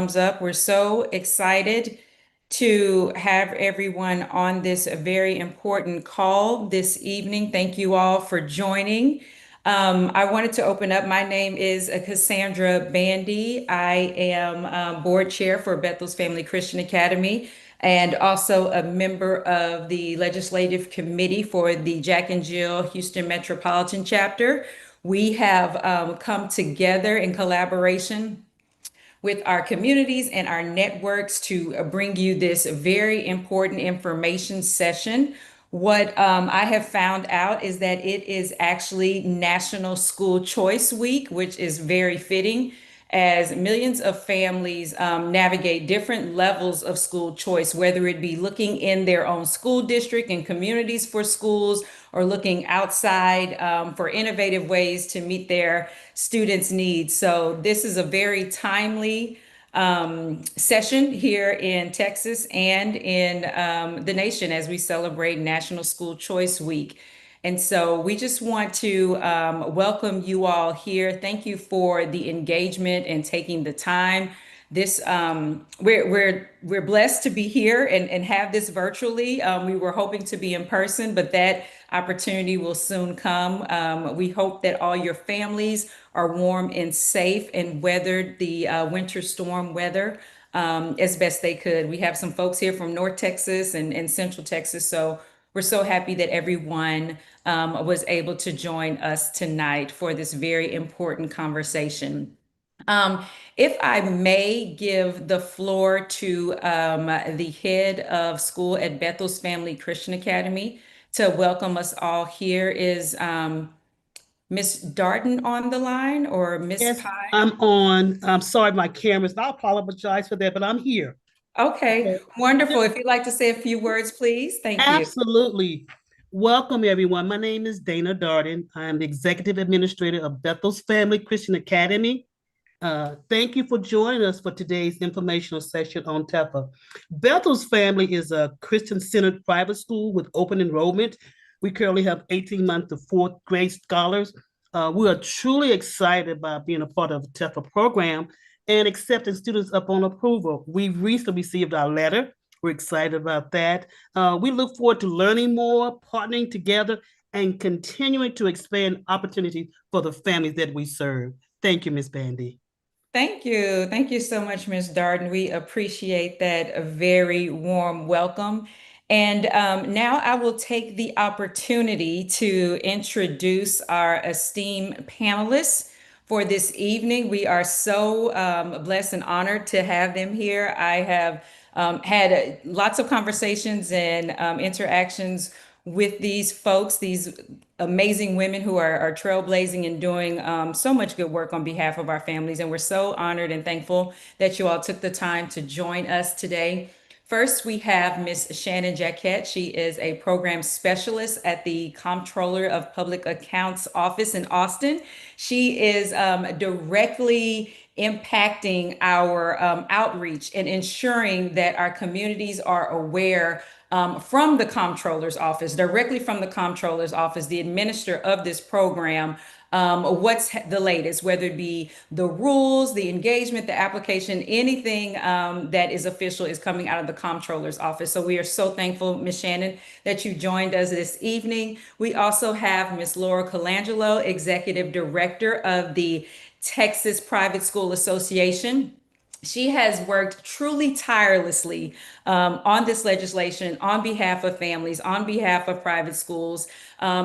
Thumbs up. We're so excited to have everyone on this very important call this evening. Thank you all for joining. I wanted to open up. My name is Cassandra Bandy. I am board chair for Bethel's Family Christian Academy and also a member of the legislative committee for the Jack and Jill Houston Metropolitan Chapter. We have come together in collaboration with our communities and our networks to bring you this very important information session. What I have found out is that it is actually National School Choice Week, which is very fitting as millions of families navigate different levels of school choice, whether it be looking in their own school district and communities for schools or looking outside for innovative ways to meet their students' needs. So this is a very timely session here in Texas and in the nation as we celebrate National School Choice Week. And so we just want to welcome you all here. Thank you for the engagement and taking the time. This we're blessed to be here and have this virtually. We were hoping to be in person, but that opportunity will soon come. We hope that all your families are warm and safe and weathered the winter storm weather as best they could. We have some folks here from North Texas and Central Texas, so we're so happy that everyone was able to join us tonight for this very important conversation. Um, if I may give the floor to the head of school at Bethel's Family Christian Academy to welcome us all here, is Miss Darden on the line or Miss Yes, Pye? I'm on. I'm sorry, my camera's. I apologize for that, but I'm here. Okay, Okay. wonderful. If you'd like to say a few words, please. Thank you. Absolutely. Welcome, everyone. My name is Dana Darden. I am the executive administrator of Bethel's Family Christian Academy. Thank you for joining us for today's informational session on TEFA. Bethel's Family is a Christian-centered private school with open enrollment. We currently have 18-month to fourth grade scholars. We are truly excited about being a part of the TEFA program and accepting students upon approval. We recently received our letter. We're excited about that. We look forward to learning more, partnering together, and continuing to expand opportunities for the families that we serve. Thank you, Ms. Bandy. Thank you. Thank you so much, Ms. Darden. We appreciate that a very warm welcome. And now I will take the opportunity to introduce our esteemed panelists for this evening. We are so blessed and honored to have them here. I have had lots of conversations and interactions with these folks, these amazing women who are trailblazing and doing so much good work on behalf of our families. And we're so honored and thankful that you all took the time to join us today. First, we have Miss Shannon Jaquette. She is a program specialist at the Comptroller of Public Accounts office in Austin. She is directly impacting our outreach and ensuring that our communities are aware from the comptroller's office, directly from the comptroller's office, the administrator of this program, what's the latest, whether it be the rules, the engagement, the application, anything that is official is coming out of the comptroller's office. So we are so thankful, Ms. Shannon, that you joined us this evening. We also have Ms. Laura Colangelo, Executive Director of the Texas Private School Association. She has worked truly tirelessly on this legislation on behalf of families, on behalf of private schools.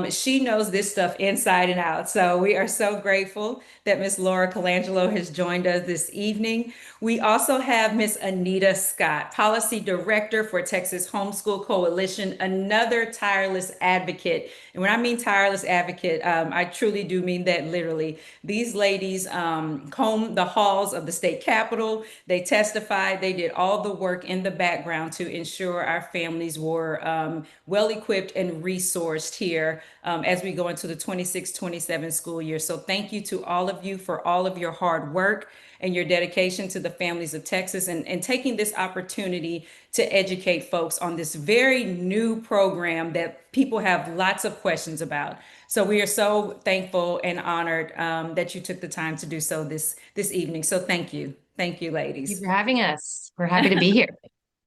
She knows this stuff inside and out. So we are so grateful that Miss Laura Colangelo has joined us this evening. We also have Miss Anita Scott, Policy Director for Texas Homeschool Coalition, another tireless advocate. And when I mean tireless advocate, I truly do mean that literally. These ladies comb the halls of the state capitol. They testified, they did all the work in the background to ensure our families were well equipped and resourced here as we go into the 26-27 school year. So thank you to all of you for all of your hard work and your dedication to the families of Texas and taking this opportunity to educate folks on this very new program that people have lots of questions about. So we are so thankful and honored that you took the time to do so this evening. So thank you. Thank you, Thank you ladies. for having us. We're happy to be here.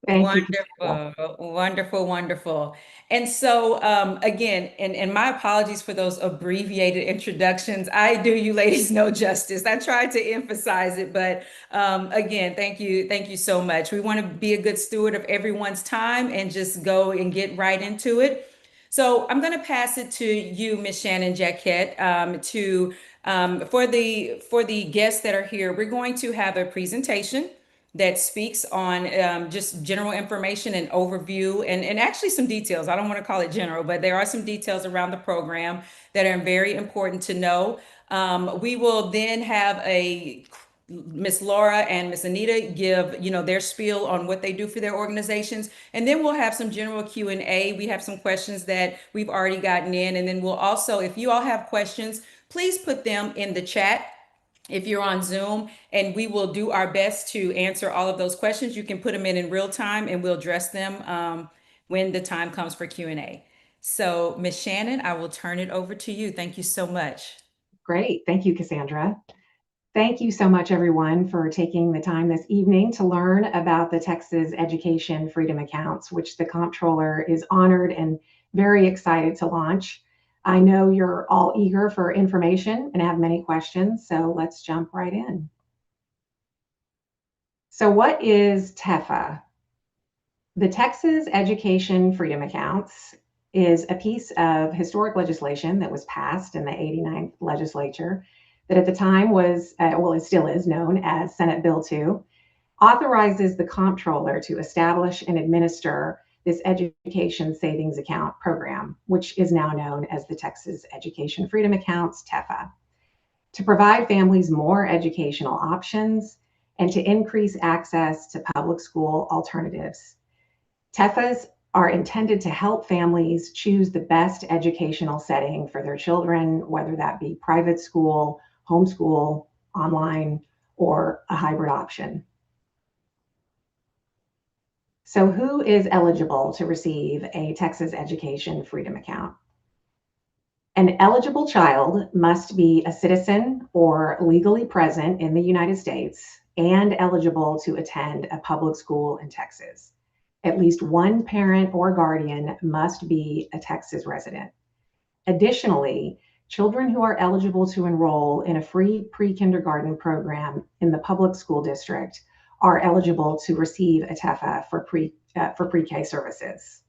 Thank you. Cassandra. Wonderful, wonderful, wonderful. And so, again, and my apologies for those abbreviated introductions. I do you ladies no justice. I tried to emphasize it, but again, thank you so much. We want to be a good steward of everyone's time and just go and get right into it. So I'm going to pass it to you, Miss Shannon Jaquette, for the guests that are here. We're going to have a presentation that speaks on just general information and overview and actually some details. I don't want to call it general, but there are some details around the program that are very important to know. We will then have a Miss Laura and Miss Anita give, their spiel on what they do for their organizations, and then we'll have some general Q&A. We have some questions that we've already gotten in, and then we'll also, if you all have questions, please put them in the chat if you're on Zoom, and we will do our best to answer all of those questions. You can put them in real time, and we'll address them when the time comes for Q&A. So, Miss Shannon, I will turn it over to you. Thank you so much. Great. Thank you, Cassandra. Thank you so much, everyone, for taking the time this evening to learn about the Texas Education Freedom Accounts, which the Comptroller is honored and very excited to launch. I know you're all eager for information and have many questions, so let's jump right in. So what is TEFA? The Texas Education Freedom Accounts is a piece of historic legislation that was passed in the 89th legislature that at the time was, it still is known as Senate Bill 2, authorizes the comptroller to establish and administer this education savings account program, which is now known as the Texas Education Freedom Accounts, TEFA, to provide families more educational options and to increase access to public school alternatives. TEFAs are intended to help families choose the best educational setting for their children, whether that be private school, homeschool, online, or a hybrid option. So who is eligible to receive a Texas Education Freedom Account? An eligible child must be a citizen or legally present in the United States and eligible to attend a public school in Texas. At least one parent or guardian must be a Texas resident. Additionally, children who are eligible to enroll in a free pre-kindergarten program in the public school district are eligible to receive a TEFA for pre-K services.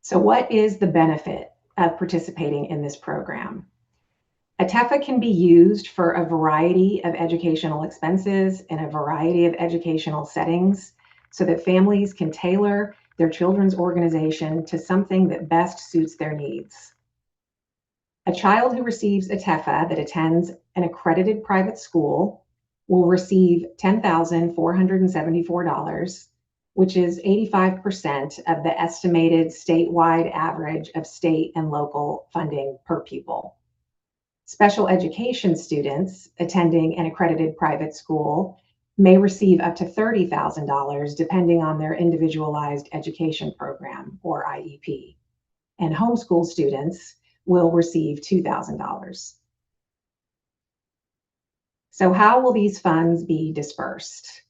So what is the benefit of participating in this program? A TEFA can be used for a variety of educational expenses in a variety of educational settings so that families can tailor their children's organization to something that best suits their needs. A child who receives a TEFA that attends an accredited private school will receive $10,474, which is 85% of the estimated statewide average of state and local funding per pupil. Special education students attending an accredited private school may receive up to $30,000 depending on their individualized education program or IEP. And homeschool students will receive $2,000. So how will these funds be dispersed?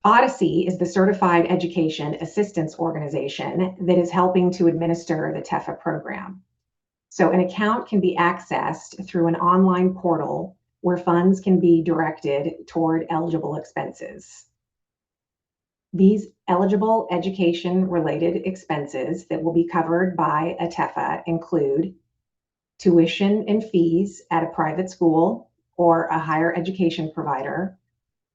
Odyssey is the Certified Education Assistance Organization that is helping to administer the TEFA program. So an account can be accessed through an online portal where funds can be directed toward eligible expenses. These eligible education-related expenses that will be covered by a TEFA include tuition and fees at a private school or a higher education provider,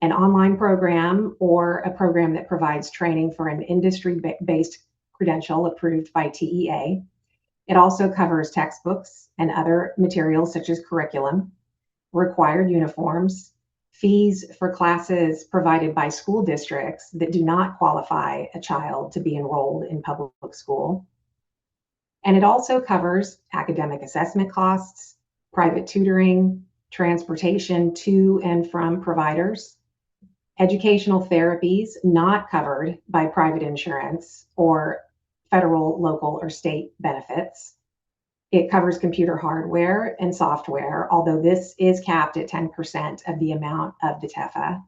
an online program or a program that provides training for an industry-based credential approved by TEA. It also covers textbooks and other materials such as curriculum, required uniforms, fees for classes provided by school districts that do not qualify a child to be enrolled in public school. And it also covers academic assessment costs, private tutoring, transportation to and from providers, educational therapies not covered by private insurance or federal, local, or state benefits, It covers computer hardware and software, although this is capped at 10% of the amount of the TEFA,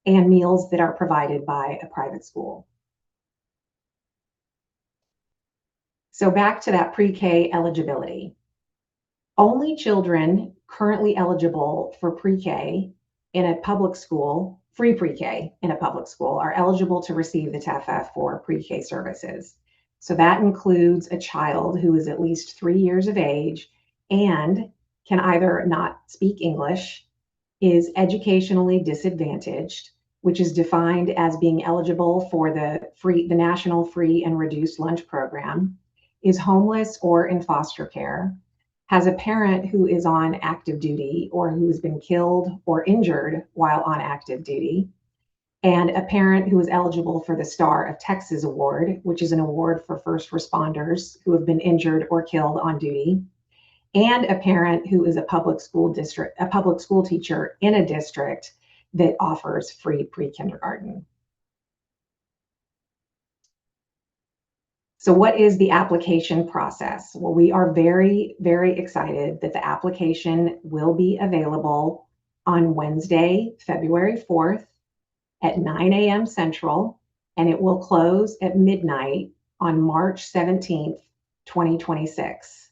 and meals that are provided by a private school. So back to that pre-K eligibility. Only children currently eligible for pre-K in a public school, free pre-K in a public school, are eligible to receive the TEFA for pre-K services. So that includes a child who is at least 3 years of age and can either not speak English, is educationally disadvantaged, which is defined as being eligible for the National Free and Reduced Lunch Program, is homeless or in foster care, has a parent who is on active duty or who has been killed or injured while on active duty, and a parent who is eligible for the Star of Texas Award, which is an award for first responders who have been injured or killed on duty, and a parent who is a public school teacher in a district that offers free pre-kindergarten. So what is the application process? Well, we are very, very excited that the application will be available on Wednesday, February 4th at 9 a.m. Central, and it will close at midnight on March 17th, 2026.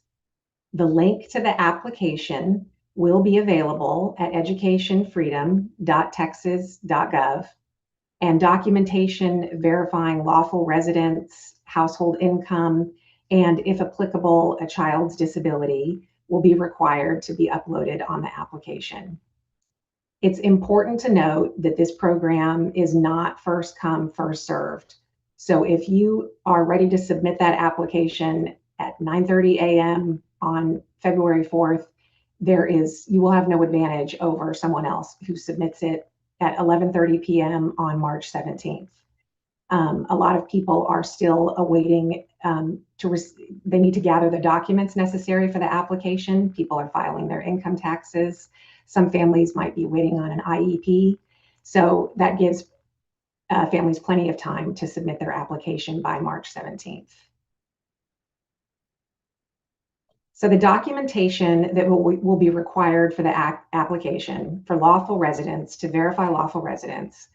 The link to the application will be available at educationfreedom.texas.gov, and documentation verifying lawful residence, household income, and if applicable, a child's disability will be required to be uploaded on the application. It's important to note that this program is not first come, first served. So if you are ready to submit that application at 9:30 a.m. on February 4th, you will have no advantage over someone else who submits it at 11:30 p.m. on March 17th. A lot of people are still awaiting they need to gather the documents necessary for the application. People are filing their income taxes. Some families might be waiting on an IEP. So that gives families plenty of time to submit their application by March 17th. So the documentation that will be required for the application for lawful residents, to verify lawful residents,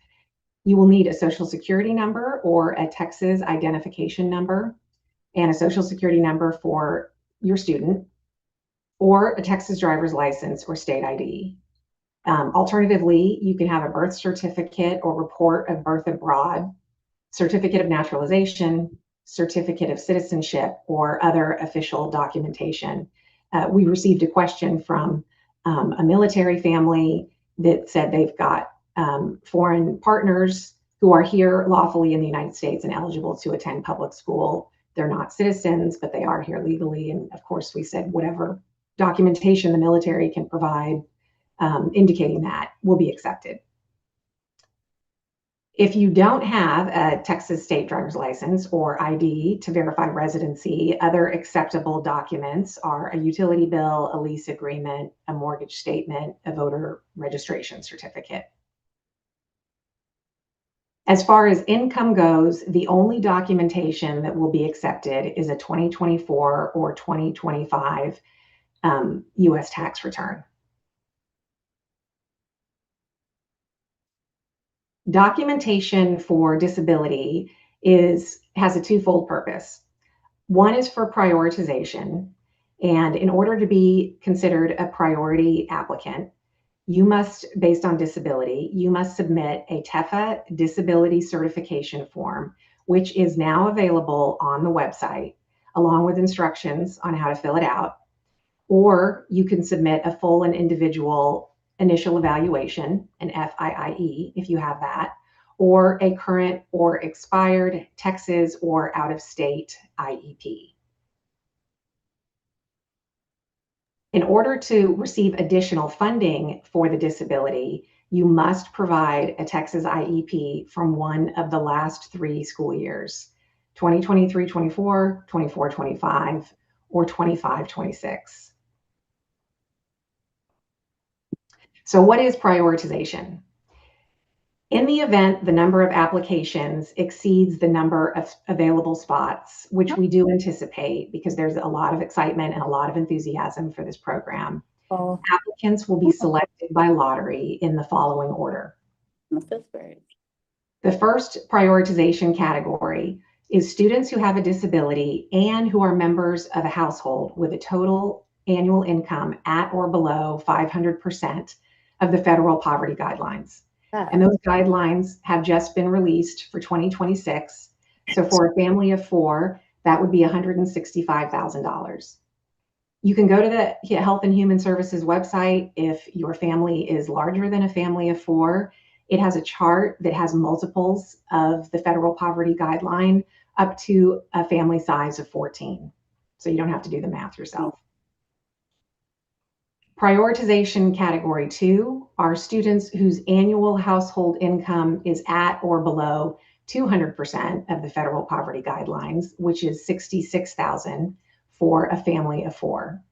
you will need a social security number or a Texas identification number, and a social security number for your student, or a Texas driver's license or state ID. Alternatively, you can have a birth certificate or report of birth abroad, certificate of naturalization, certificate of citizenship, or other official documentation. We received a question from a military family that said they've got foreign partners who are here lawfully in the United States and eligible to attend public school. They're not citizens, but they are here legally. And of course, we said whatever documentation the military can provide indicating that will be accepted. If you don't have a Texas state driver's license or ID to verify residency, other acceptable documents are a utility bill, a lease agreement, a mortgage statement, a voter registration certificate. As far as income goes, the only documentation that will be accepted is a 2024 or 2025 U.S. tax return. Documentation for disability has a twofold purpose. One is for prioritization, and in order to be considered a priority applicant, you must, based on disability, you must submit a TEFA disability certification form, which is now available on the website, along with instructions on how to fill it out. Or you can submit a full and individual initial evaluation, an FIIE, if you have that, or a current or expired Texas or out-of-state IEP. In order to receive additional funding for the disability, you must provide a Texas IEP from one of the last 3 school years, 2023-24, 24-25, or 25-26. So what is prioritization? In the event the number of applications exceeds the number of available spots, which we do anticipate because there's a lot of excitement and a lot of enthusiasm for this program, applicants will be selected by lottery in the following order. The first prioritization category is students who have a disability and who are members of a household with a total annual income at or below 500% of the federal poverty guidelines. And those guidelines have just been released for 2026. So for a family of four, that would be $165,000. You can go to the Health and Human Services website if your family is larger than a family of four. It has a chart that has multiples of the federal poverty guideline up to a family size of 14. So you don't have to do the math yourself. Prioritization category 2 are students whose annual household income is at or below 200% of the federal poverty guidelines, which is $66,000 for a family of four.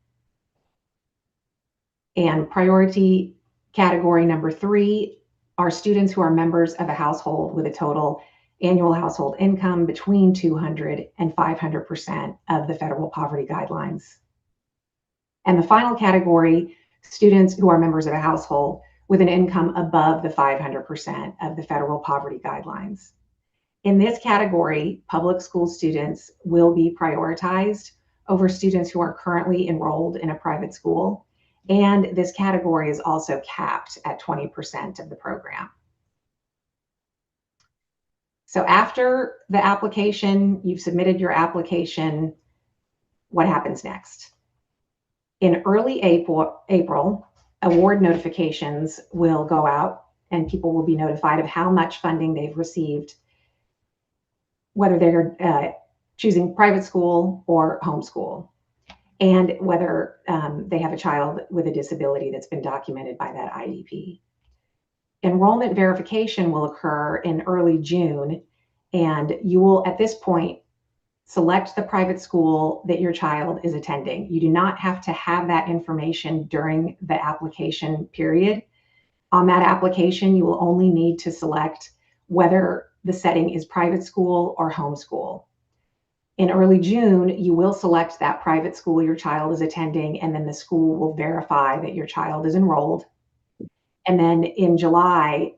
And priority category number 3 are students who are members of a household with a total annual household income between 200 and 500% of the federal poverty guidelines. And the final category, students who are members of a household with an income above the 500% of the federal poverty guidelines. In this category, public school students will be prioritized over students who are currently enrolled in a private school. And this category is also capped at 20% of the program. So after the application, you've submitted your application, what happens next? In early April, award notifications will go out and people will be notified of how much funding they've received, whether they're choosing private school or homeschool, and whether they have a child with a disability that's been documented by that IEP. Enrollment verification will occur in early June, and you will, at this point, select the private school that your child is attending. You do not have to have that information during the application period. On that application, you will only need to select whether the setting is private school or homeschool. In early June, you will select that private school your child is attending, and then the school will verify that your child is enrolled. And then in July,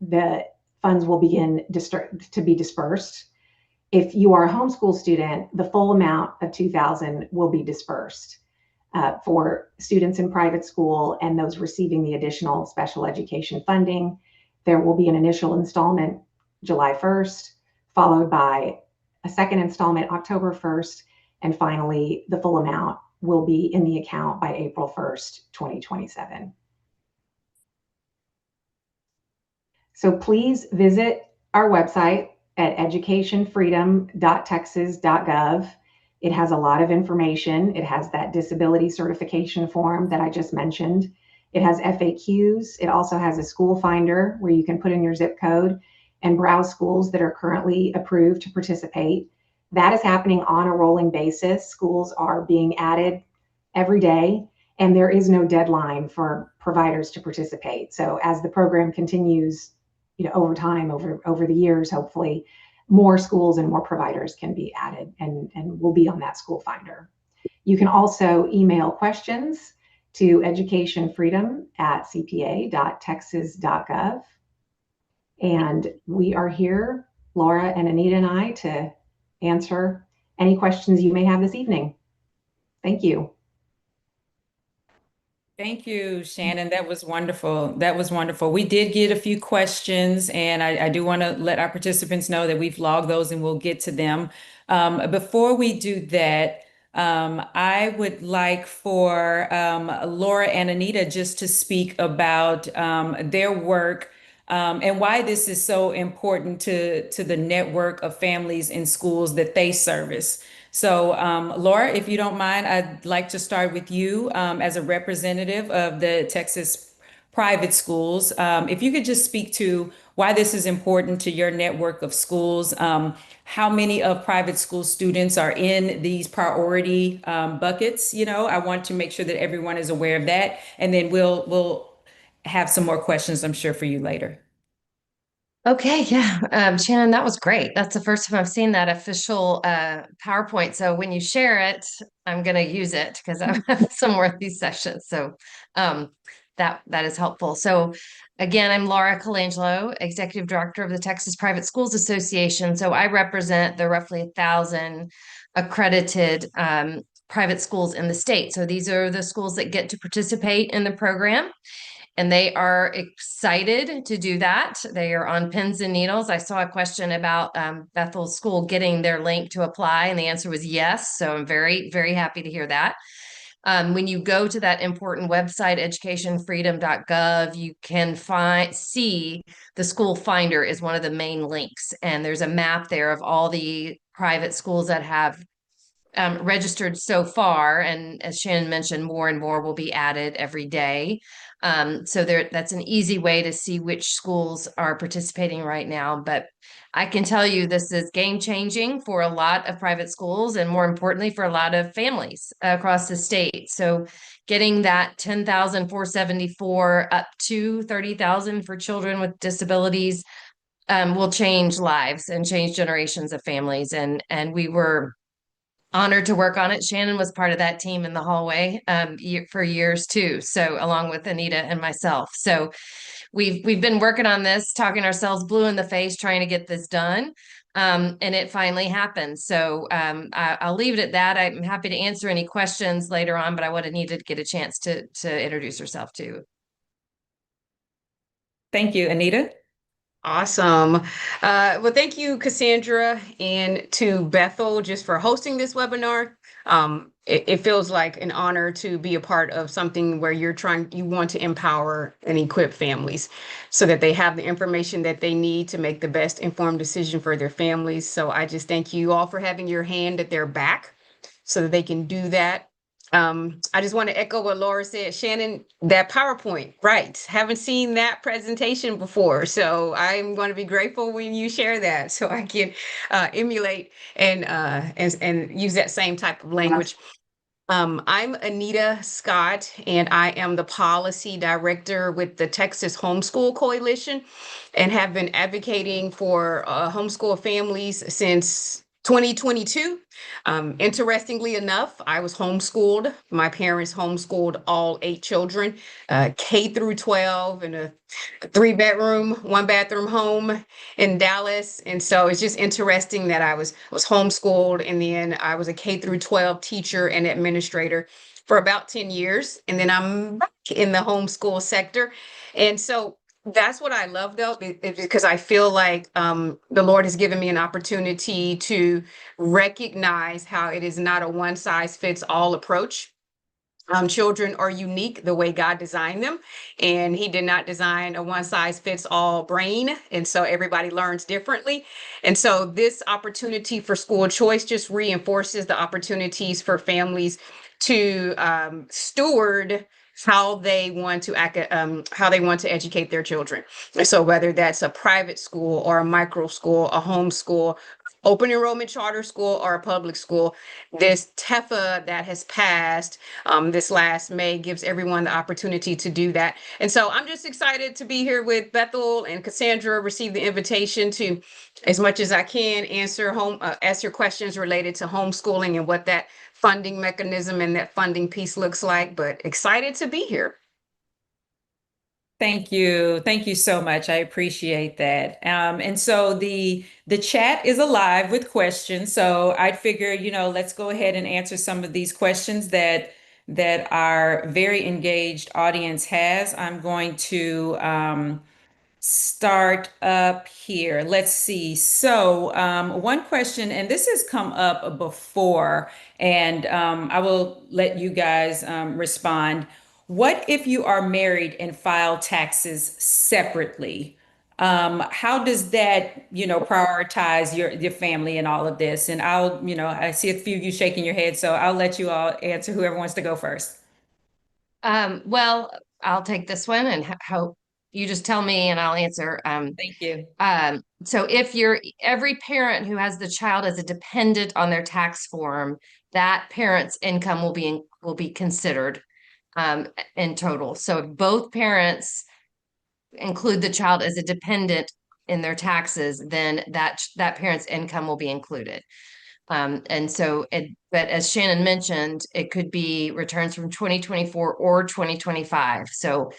the funds will begin to be dispersed. If you are a homeschool student, the full amount of $2,000 will be dispersed for students in private school and those receiving the additional special education funding. There will be an initial installment July 1st, followed by a second installment October 1st, and finally, the full amount will be in the account by April 1st, 2027. So please visit our website at educationfreedom.texas.gov. It has a lot of information. It has that disability certification form that I just mentioned. It has FAQs. It also has a school finder where you can put in your zip code and browse schools that are currently approved to participate. That is happening on a rolling basis. Schools are being added every day, and there is no deadline for providers to participate. So as the program continues, over time, over the years, hopefully, more schools and more providers can be added and will be on that school finder. You can also email questions to educationfreedom@cpa.texas.gov. And we are here, Laura and Anita and I, to answer any questions you may have this evening. Thank you. Thank you, Shannon. That was wonderful. That was wonderful. We did get a few questions, and I do want to let our participants know that we've logged those and we'll get to them. Before we do that, I would like for Laura and Anita just to speak about their work and why this is so important to the network of families and schools that they service. So, Laura, if you don't mind, I'd like to start with you as a representative of the Texas private schools. If you could just speak to why this is important to your network of schools, how many of private school students are in these priority buckets. I want to make sure that everyone is aware of that, and then we'll have some more questions, I'm sure, for you later. Okay, yeah. Shannon, that was great. That's the first time I've seen that official PowerPoint. So when you share it, I'm going to use it because I have some more of these sessions. So um, that is helpful. So again, I'm Laura Colangelo, Executive Director of the Texas Private Schools Association. So I represent the roughly 1,000 accredited private schools in the state. So these are the schools that get to participate in the program. And they are excited to do that. They are on pins and needles. I saw a question about Bethel School getting their link to apply, and the answer was yes. So I'm very, very happy to hear that. When you go to that important website, educationfreedom.gov, you can see the school finder is one of the main links. And there's a map there of all the private schools that have registered so far, and as Shannon mentioned, more and more will be added every day. So that's an easy way to see which schools are participating right now. But I can tell you this is game changing for a lot of private schools, and more importantly, for a lot of families across the state. So getting that 10,474 up to 30,000 for children with disabilities will change lives and change generations of families. And we were honored to work on it. Shannon was part of that team in the hallway for years too. So along with Anita and myself. So we've been working on this, talking ourselves blue in the face, trying to get this done. And it finally happened. So I'll leave it at that. I'm happy to answer any questions later on, but I would have needed to get a chance to introduce herself too. Thank you, Anita. Awesome. Well, thank you, Cassandra, and to Bethel just for hosting this webinar. It feels like an honor to be a part of something where you want to empower and equip families so that they have the information that they need to make the best informed decision for their families. So I just thank you all for having your hand at their back so that they can do that. I just want to echo what Laura said. Shannon, that PowerPoint, right? Haven't seen that presentation before. So I'm going to be grateful when you share that so I can emulate and use that same type of language. I'm Anita Scott, and I am the policy director with the Texas Homeschool Coalition and have been advocating for homeschool families since 2022. Interestingly enough, I was homeschooled. My parents homeschooled all 8 children, K through 12 in a 3-bedroom, 1-bathroom home in Dallas. And so it's just interesting that I was homeschooled, and then I was a K through 12 teacher and administrator for about 10 years. And then I'm back in the homeschool sector. And so that's what I love though, because I feel like the Lord has given me an opportunity to recognize how it is not a one size fits all approach. Children are unique the way God designed them, and He did not design a one size fits all brain. And so everybody learns differently. And so this opportunity for school choice just reinforces the opportunities for families to steward how they want to educate their children. And so whether that's a private school or a micro school, a home school, open enrollment charter school, or a public school, this TEFA that has passed this last May gives everyone the opportunity to do that. And so I'm just excited to be here with Bethel and Cassandra, receive the invitation to, as much as I can, answer questions related to homeschooling and what that funding mechanism and that funding piece looks like, but excited to be here. Thank you. Thank you so much. I appreciate that. And so the chat is alive with questions. So I figure, let's go ahead and answer some of these questions that our very engaged audience has. I'm going to start up here. Let's see. So, one question, and this has come up before, and I will let you guys respond. What if you are married and file taxes separately? How does that, prioritize your family and all of this? And I see a few of you shaking your head, so I'll let you all answer, whoever wants to go first. Well, I'll take this one, and how you just tell me and I'll answer. Thank you. So if every parent who has the child as a dependent on their tax form, that parent's income will be considered in total. So if both parents include the child as a dependent in their taxes, then that parent's income will be included. And so but as Shannon mentioned, it could be returns from 2024 or 2025. So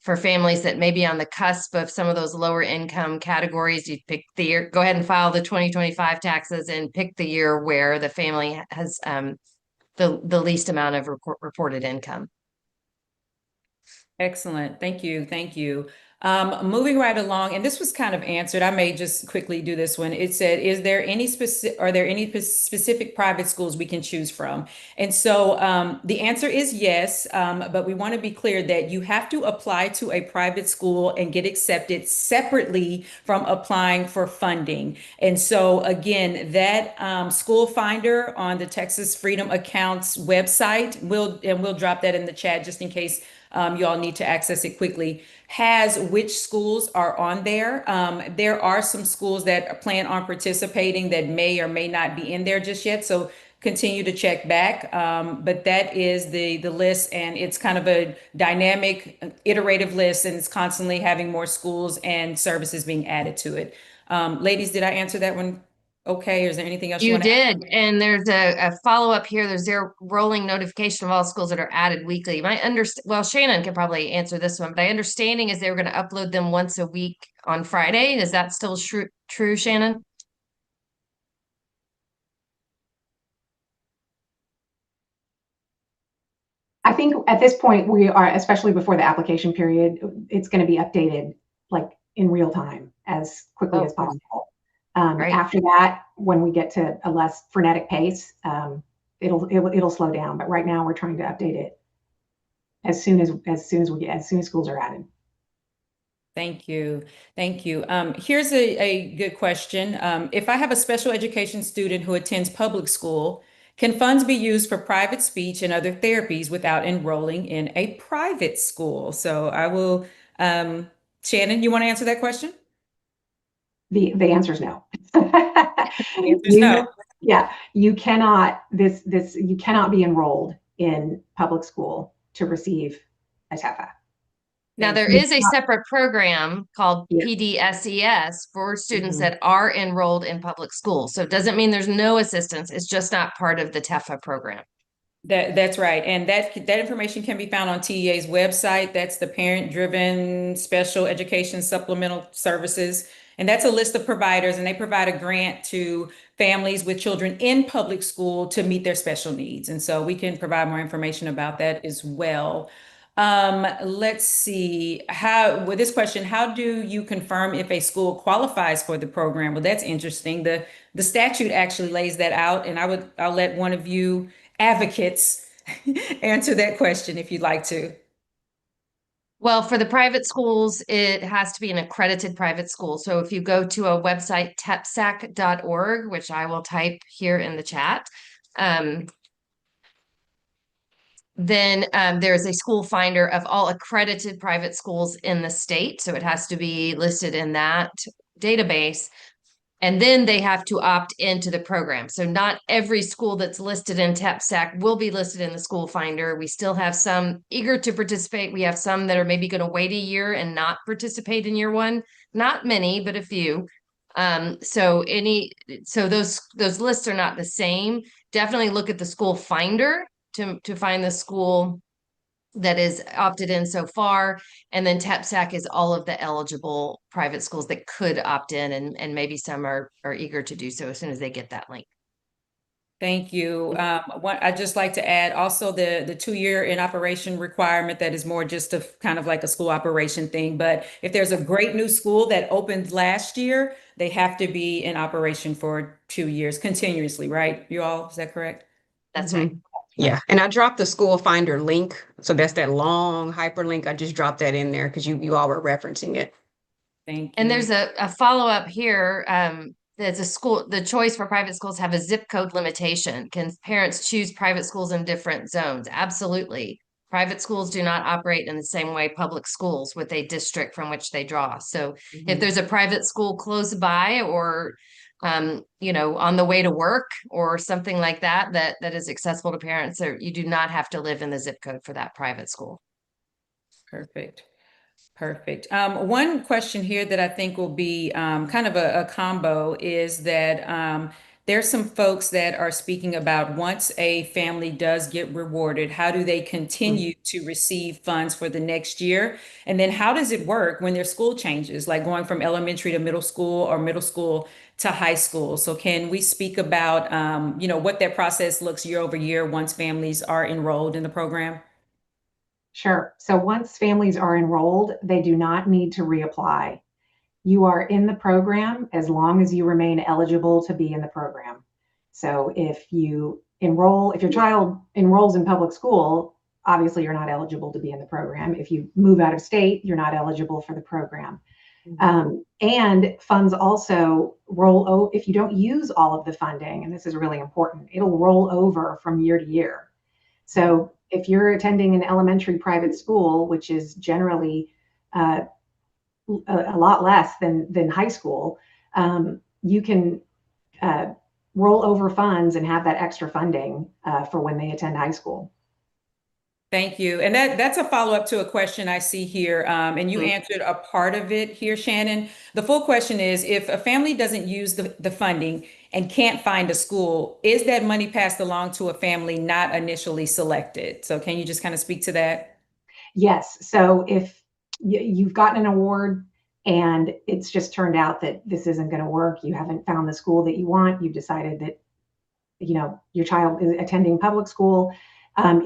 for families that may be on the cusp of some of those lower income categories, you pick the year, go ahead and file the 2025 taxes and pick the year where the family has the least amount of reported income. Excellent. Thank you. Thank you. Moving right along, and this was kind of answered. I may just quickly do this one. It said, are there any specific private schools we can choose from? And so the answer is yes, but we want to be clear that you have to apply to a private school and get accepted separately from applying for funding. And so again, that school finder on the Texas Freedom Accounts website, we'll drop that in the chat just in case you all need to access it quickly, has which schools are on there. There are some schools that plan on participating that may or may not be in there just yet. So continue to check back. But that is the list, and it's kind of a dynamic, iterative list, and it's constantly having more schools and services being added to it. Ladies, did I answer that one okay? Or is there anything else you You want to add? did, and there's a follow-up here. There's their rolling notification of all schools that are added weekly. Well, Shannon can probably answer this one, but my understanding is they were going to upload them once a week on Friday. Is that still true, Shannon? I think at this point we are, especially before the application period, it's going to be updated like in real time as quickly as possible. Right. After that, when we get to a less frenetic pace, it'll slow down. But right now we're trying to update it as soon as schools are added. Thank you. Thank you. Here's a good question. If I have a special education student who attends public school, can funds be used for private speech and other therapies without enrolling in a private school? So I will, Shannon, you want to answer that question? The answer is no. The answer is no. Yeah, you cannot you cannot be enrolled in public school to receive a TEFA. Now, there is a separate program called Yeah. PDSES for students Mhm. that are enrolled in public schools. So it doesn't mean there's no assistance. It's just not part of the TEFA program. That's right. And that information can be found on TEA's website. That's the Parent Driven Special Education Supplemental Services. And that's a list of providers, and they provide a grant to families with children in public school to meet their special needs. And so we can provide more information about that as well. Let's see, with this question, how do you confirm if a school qualifies for the program? Well, that's interesting. The statute actually lays that out, and I'll let one of you advocates answer that question if you'd like to. Well, for the private schools, it has to be an accredited private school. So if you go to a website, tepsac.org, which I will type here in the chat, then there's a school finder of all accredited private schools in the state. So it has to be listed in that database. And then they have to opt into the program. So not every school that's listed in TEPSAC will be listed in the school finder. We still have some eager to participate. We have some that are maybe going to wait a year and not participate in year one. Not many, but a few. So those lists are not the same. Definitely look at the school finder to find the school that is opted in so far. And then TEPSAC is all of the eligible private schools that could opt in, and maybe some are eager to do so as soon as they get that link. Thank you. I'd just like to add also the 2-year in operation requirement that is more just a kind of like a school operation thing. But if there's a great new school that opened last year, they have to be in operation for 2 years continuously, right? You all, is that correct? That's right. Yeah, and I dropped the school finder link. So that's that long hyperlink. I just dropped that in there because you all were referencing it. Thank you. And there's a follow-up here. There's a school, the choice for private schools have a zip code limitation. Can parents choose private schools in different zones? Absolutely. Private schools do not operate in the same way public schools with a district from which they draw. So if there's a private school close by, or on the way to work or something like that is accessible to parents, or you do not have to live in the zip code for that private school. Perfect. Perfect. One question here that I think will be kind of a combo is that there's some folks that are speaking about once a family does get rewarded, how do they continue to receive funds for the next year? And then how does it work when their school changes, like going from elementary to middle school or middle school to high school? So can we speak about, what that process looks year over year once families are enrolled in the program? Sure. So once families are enrolled, they do not need to reapply. You are in the program as long as you remain eligible to be in the program. So if your child enrolls in public school, obviously you're not eligible to be in the program. If you move out of state, you're not eligible for the program. And funds also if you don't use all of the funding, and this is really important, it'll roll over from year to year. So if you're attending an elementary private school, which is generally a lot less than high school, you can roll over funds and have that extra funding for when they attend high school. Thank you. And that's a follow-up to a question I see here. And you answered a part of it here, Shannon. The full question is, if a family doesn't use the funding and can't find a school, is that money passed along to a family not initially selected? So can you just kind of speak to that? Yes. So if you've gotten an award and it's just turned out that this isn't going to work, you haven't found the school that you want, you've decided that your child is attending public school,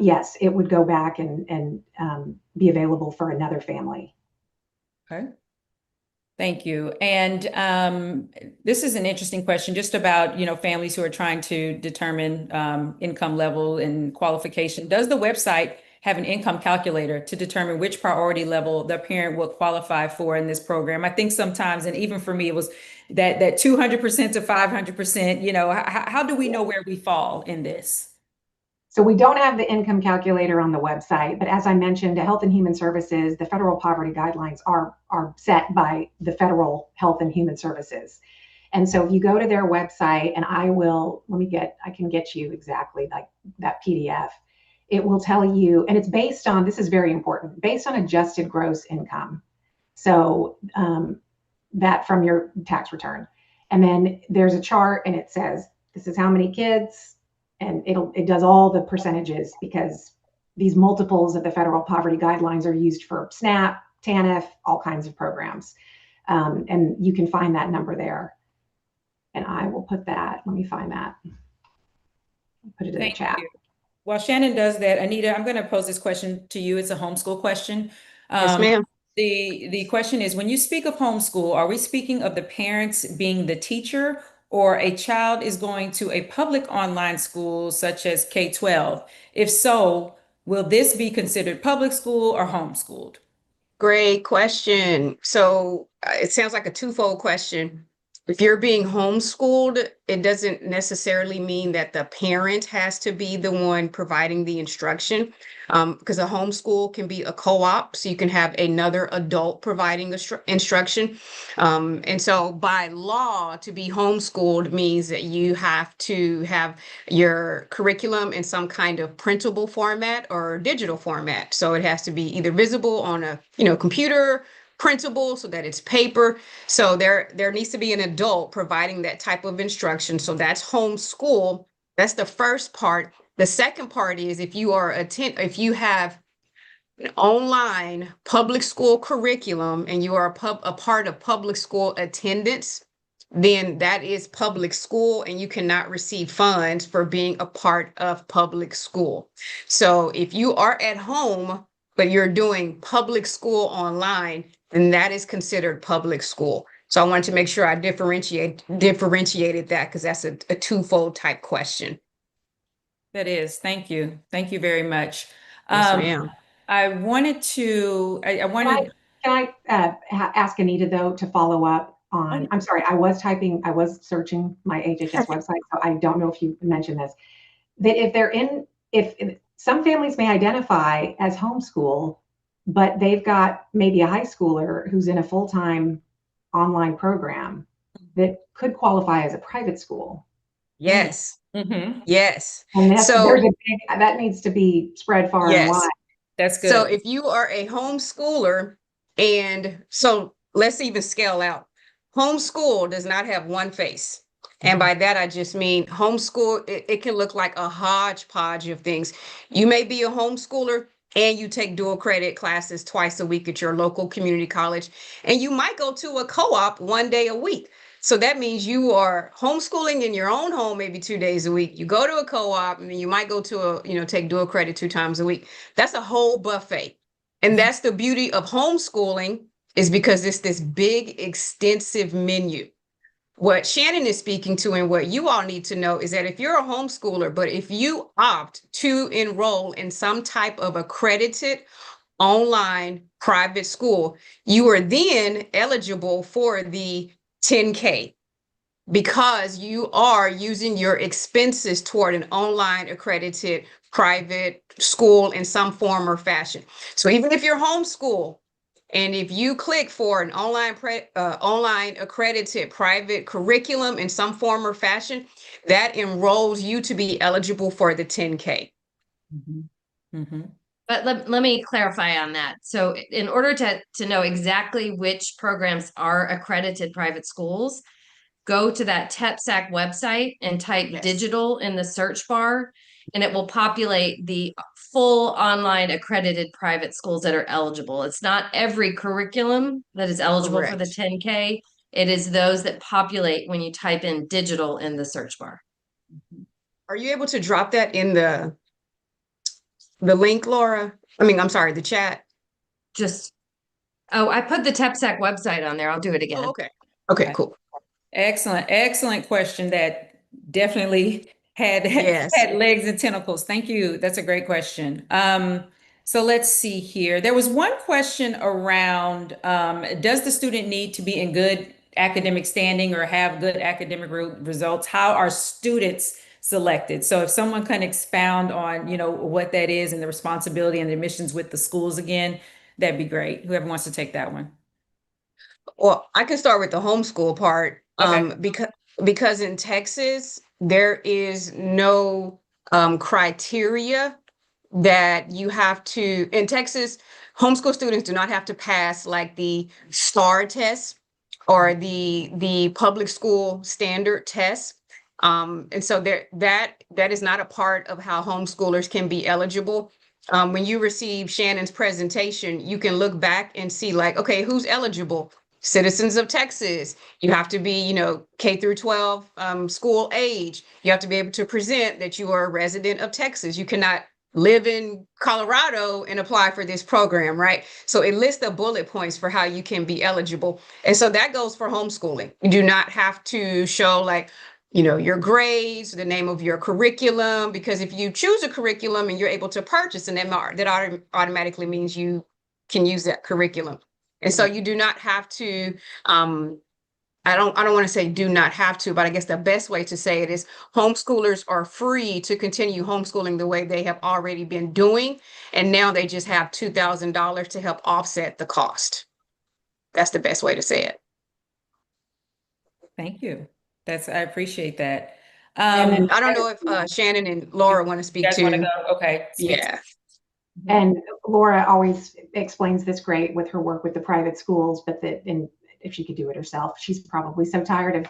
yes, it would go back and be available for another family. Okay. Thank you. And this is an interesting question just about, families who are trying to determine income level and qualification. Does the website have an income calculator to determine which priority level the parent will qualify for in this program? I think sometimes, and even for me, it was that 200% to 500%, how do we know where we fall in this? So we don't have the income calculator on the website, but as I mentioned, Health and Human Services, the federal poverty guidelines are set by the federal Health and Human Services. And so if you go to their website, and I can get you exactly like that PDF, it will tell you, and it's based on, this is very important, based on adjusted gross income. So that from your tax return. And then there's a chart and it says, this is how many kids, and it does all the percentages because these multiples of the federal poverty guidelines are used for SNAP, TANF, all kinds of programs. And you can find that number there. And I will put that, let me find that. Put it in the chat. You. While Shannon does that, Anita, I'm going to pose this question to you. It's a homeschool question. Yes, ma'am. The question is, when you speak of homeschool, are we speaking of the parents being the teacher, or a child is going to a public online school such as K-12? If so, will this be considered public school or homeschooled? Great question. So it sounds like a twofold question. If you're being homeschooled, it doesn't necessarily mean that the parent has to be the one providing the instruction, because a homeschool can be a co-op, so you can have another adult providing instruction. And so by law, to be homeschooled means that you have to have your curriculum in some kind of printable format or digital format. So it has to be either visible on a computer, printable so that it's paper. So there needs to be an adult providing that type of instruction. So that's homeschool. That's the first part. The second part is if you have an online public school curriculum and you are a part of public school attendance, then that is public school and you cannot receive funds for being a part of public school. So if you are at home, but you're doing public school online, then that is considered public school. So I wanted to make sure I differentiated that because that's a twofold type question. That is. Thank you. Thank you very much. Yes, ma'am. I wanted to, Can I ask Anita though to follow up on, I'm sorry, I was searching my HHS website, so I don't know if you mentioned this, that if some families may identify as homeschool, but they've got maybe a high schooler who's in a full-time online program that could qualify as a private school. Yes. Mm-hmm. Yes. And that needs to be spread far and wide. That's good. So if you are a homeschooler And so let's even scale out. Homeschool does not have one face. And by that, I just mean homeschool, it can look like a hodgepodge of things. You may be a homeschooler and you take dual credit classes twice a week at your local community college, and you might go to a co-op one day a week. So that means you are homeschooling in your own home maybe 2 days a week. You go to a co-op and then you might go to take dual credit 2 times a week. That's a whole buffet. And that's the beauty of homeschooling, is because it's this big, extensive menu. What Shannon is speaking to and what you all need to know is that if you're a homeschooler, but if you opt to enroll in some type of accredited online private school, you are then eligible for the 10K, because you are using your expenses toward an online accredited private school in some form or fashion. So even if you're homeschool, and if you click for an online accredited private curriculum in some form or fashion, that enrolls you to be eligible for the 10K. But let me clarify on that. So in order to know exactly which programs are accredited private schools, go to that TEPSAC website and type Yes. digital in the search bar, and it will populate the full online accredited private schools that are eligible. It's not every curriculum that is eligible for the Correct. 10K. It is those that populate when you type in digital in the search bar. Are you able to drop that in the link, Laura? I mean, I'm sorry, the chat. I put the TEPSAC website on there. I'll do it again. Oh, okay. Okay, cool. Excellent question that definitely had Yes. had legs and tentacles. Thank you. That's a great question. So let's see here. There was one question around, does the student need to be in good academic standing or have good academic results? How are students selected? So if someone can expound on, what that is and the responsibility and the admissions with the schools again, that'd be great. Whoever wants to take that one. Well, I can start with the homeschool part. Okay. Because in Texas, there is no criteria that you have to, in Texas, homeschool students do not have to pass like the STAR test or the public school standard test. And so that is not a part of how homeschoolers can be eligible. When you receive Shannon's presentation, you can look back and see like, okay, who's eligible? Citizens of Texas. You have to be, K through 12 school age. You have to be able to present that you are a resident of Texas. You cannot live in Colorado and apply for this program, right? So it lists the bullet points for how you can be eligible. And so that goes for homeschooling. You do not have to show like, your grades, the name of your curriculum, because if you choose a curriculum and you're able to purchase an MR, that automatically means you can use that curriculum. And so you do not have to, I don't want to say do not have to, but I guess the best way to say it is homeschoolers are free to continue homeschooling the way they have already been doing. And now they just have $2,000 to help offset the cost. That's the best way to say it. Thank you. I appreciate that. And I don't know if Shannon and Laura want to speak you guys want to to. go? Okay. Yeah. And Laura always explains this great with her work with the private schools, but if she could do it herself, she's probably so tired of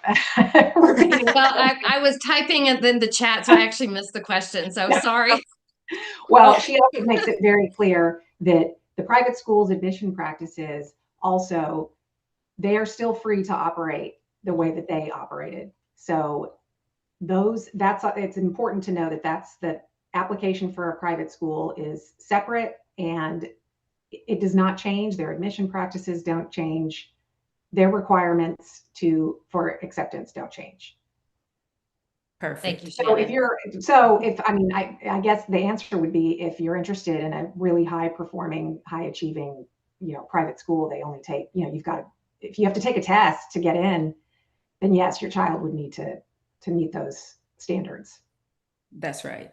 repeating. Well, I was typing it in the chat, so I actually missed the question. So sorry. Well, she always makes it very clear that the private schools' admission practices also, they are still free to operate the way that they operated. So it's important to know that's the application for a private school is separate and it does not change. Their admission practices don't change. Their requirements for acceptance don't change. Perfect. Thank you, Shannon. I guess the answer would be if you're interested in a really high performing, high achieving, private school, they only take, if you have to take a test to get in, then yes, your child would need to meet those standards. That's right.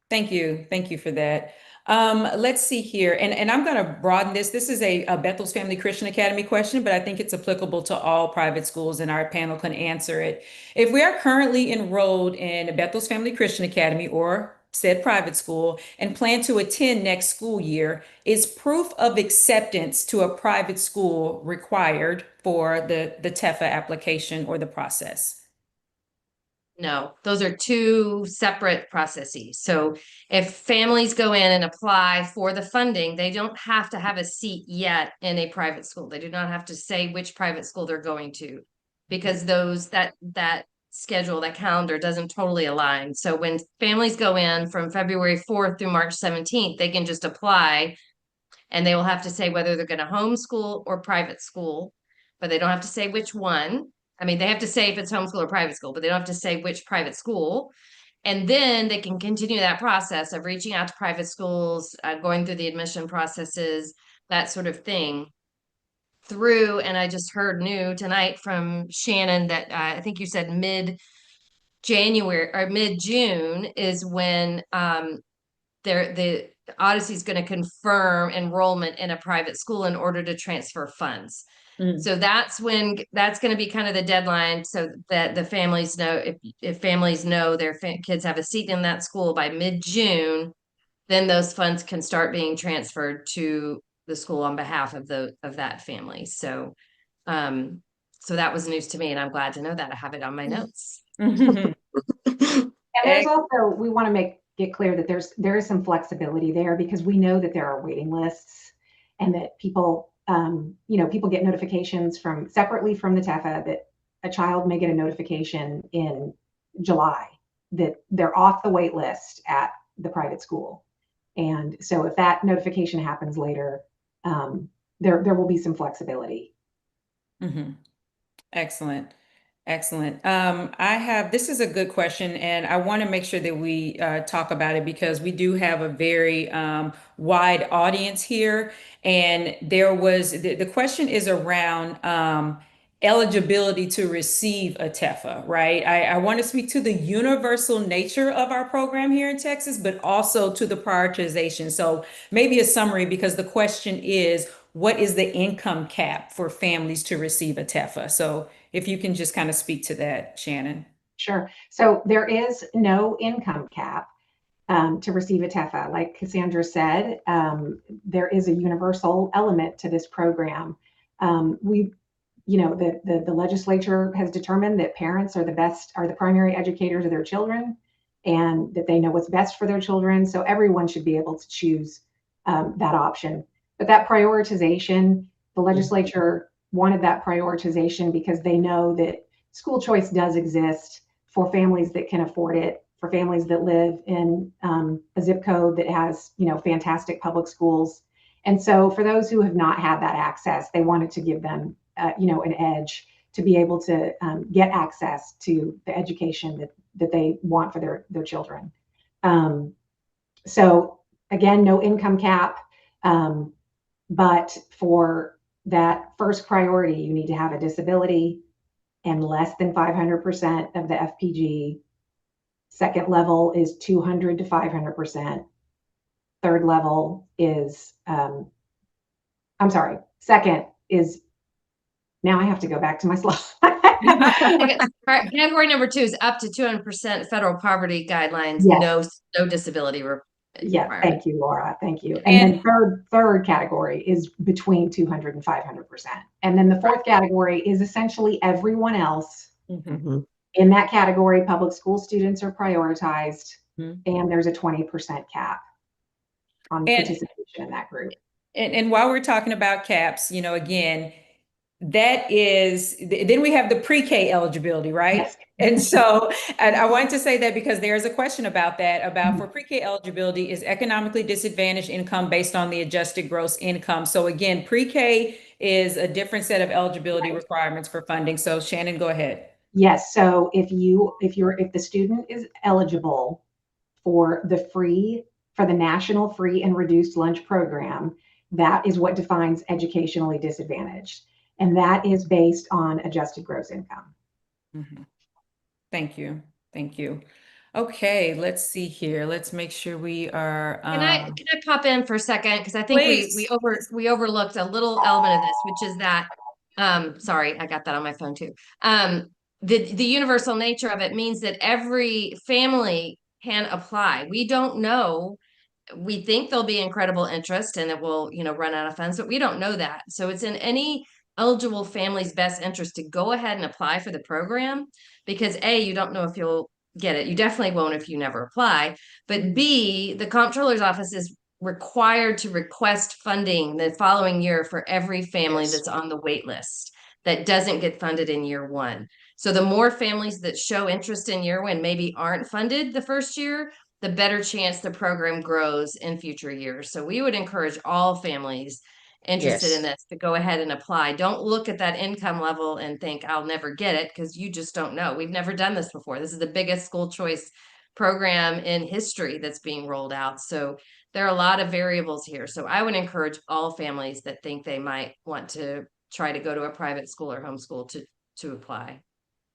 Thank you. Thank you for that. Let's see here. And I'm going to broaden this. This is a Bethel's Family Christian Academy question, but I think it's applicable to all private schools and our panel can answer it. If we are currently enrolled in Bethel's Family Christian Academy or said private school and plan to attend next school year, is proof of acceptance to a private school required for the TEFA application or the process? No, those are two separate processes. So if families go in and apply for the funding, they don't have to have a seat yet in a private school. They do not have to say which private school they're going to, because that schedule, that calendar doesn't totally align. So when families go in from February 4th through March 17th, they can just apply, and they will have to say whether they're going to homeschool or private school, but they don't have to say which one. I mean, they have to say if it's homeschool or private school, but they don't have to say which private school. And then they can continue that process of reaching out to private schools, going through the admission processes, that sort of thing through. And I just heard new tonight from Shannon that I think you said mid-January or mid-June is when the Odyssey is going to confirm enrollment in a private school in order to transfer funds. So that's when that's going to be kind of the deadline, so that the families know, if families know their kids have a seat in that school by mid-June, then those funds can start being transferred to the school on behalf of that family. So so that was news to me, and I'm glad to know that. I have it on my notes. And there's also, we want to get clear that there is some flexibility there, because we know that there are waiting lists, and that people people get notifications separately from the TEFA, that a child may get a notification in July that they're off the wait list at the private school. And so if that notification happens later, there will be some flexibility. Excellent. Excellent. This is a good question, and I want to make sure that we talk about it, because we do have a very wide audience here. And the question is around eligibility to receive a TEFA, right? I want to speak to the universal nature of our program here in Texas, but also to the prioritization. So maybe a summary, because the question is, what is the income cap for families to receive a TEFA? So if you can just kind of speak to that, Shannon. Sure. So there is no income cap to receive a TEFA. Like Cassandra said, there is a universal element to this program. The legislature has determined that parents are the primary educators of their children, and that they know what's best for their children. So everyone should be able to choose that option. But that prioritization, the legislature wanted that prioritization because they know that school choice does exist for families that can afford it, for families that live in a zip code that has, fantastic public schools. And so for those who have not had that access, they wanted to give them, an edge to be able to get access to the education that they want for their children. So again, no income cap, but for that first priority, you need to have a disability and less than 500% of the FPG. Second level is 200 to 500%. Third level is, second is, now I have to go back to my slide. Category number 2 is up to 200% federal poverty guidelines, Yes. no disability. Yeah, thank you, Laura. Thank you. And then third category is between 200 and 500%. And then the fourth category is essentially everyone else. In that category, public school students are prioritized, and there's a 20% cap on participation in that group. And while we're talking about caps, again, that is, then we have the pre-K eligibility, right? Yes. And so, and I wanted to say that because there's a question about that, for pre-K eligibility, is economically disadvantaged income based on the adjusted gross income. So again, pre-K is a different set of eligibility requirements for funding. So Shannon, go ahead. Yes. So if the student is eligible for the national free and reduced lunch program, that is what defines educationally disadvantaged. And that is based on adjusted gross income. Thank you. Thank you. Okay, let's see here. Let's make sure we are. Can I pop in for a second? Because I think we overlooked a little element of this, which is that, sorry, I got that on my phone too. The universal nature of it means that every family can apply. We don't know. We think there'll be incredible interest and it will, run out of funds, but we don't know that. So it's in any eligible family's best interest to go ahead and apply for the program because A, you don't know if you'll get it. You definitely won't if you never apply. But B, the comptroller's office is required to request funding the following year for every family Yes. that's on the wait list that doesn't get funded in year one. So the more families that show interest in year one maybe aren't funded the first year, the better chance the program grows in future years. So we would encourage all families interested in Yes. this to go ahead and apply. Don't look at that income level and think I'll never get it because you just don't know. We've never done this before. This is the biggest school choice program in history that's being rolled out. So there are a lot of variables here. So I would encourage all families that think they might want to try to go to a private school or homeschool to apply.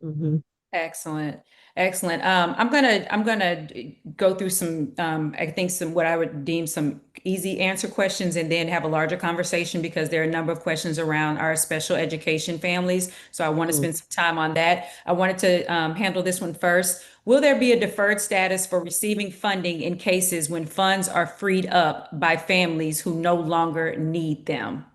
Mhm. Excellent. Excellent. I'm gonna go through some I think some what I would deem some easy answer questions and then have a larger conversation because there are a number of questions around our special education families. So I want to spend some time on that. I wanted to handle this one first. Will there be a deferred status for receiving funding in cases when funds are freed up by families who no longer need them?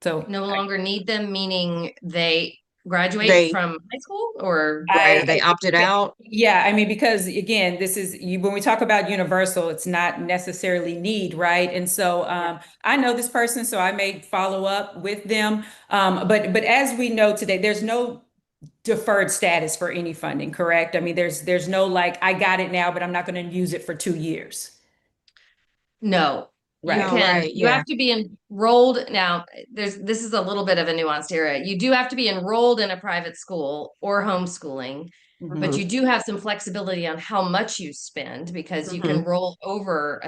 So No longer need them, meaning they graduate They from high school or right, or they opted out. yeah, I mean, because again, this is you when we talk about universal, it's not necessarily need, right? And so I know this person, so I may follow up with them. But as we know today, there's no deferred status for any funding, correct? I mean, there's no like I got it now, but I'm not going to use it for 2 years. no. You Right. No, can, right, you yeah. have to be enrolled. Now, this is a little bit of a nuanced area. You do have to be enrolled in a private school or homeschooling, but Mhm. you do have some flexibility on how much you spend because you can roll over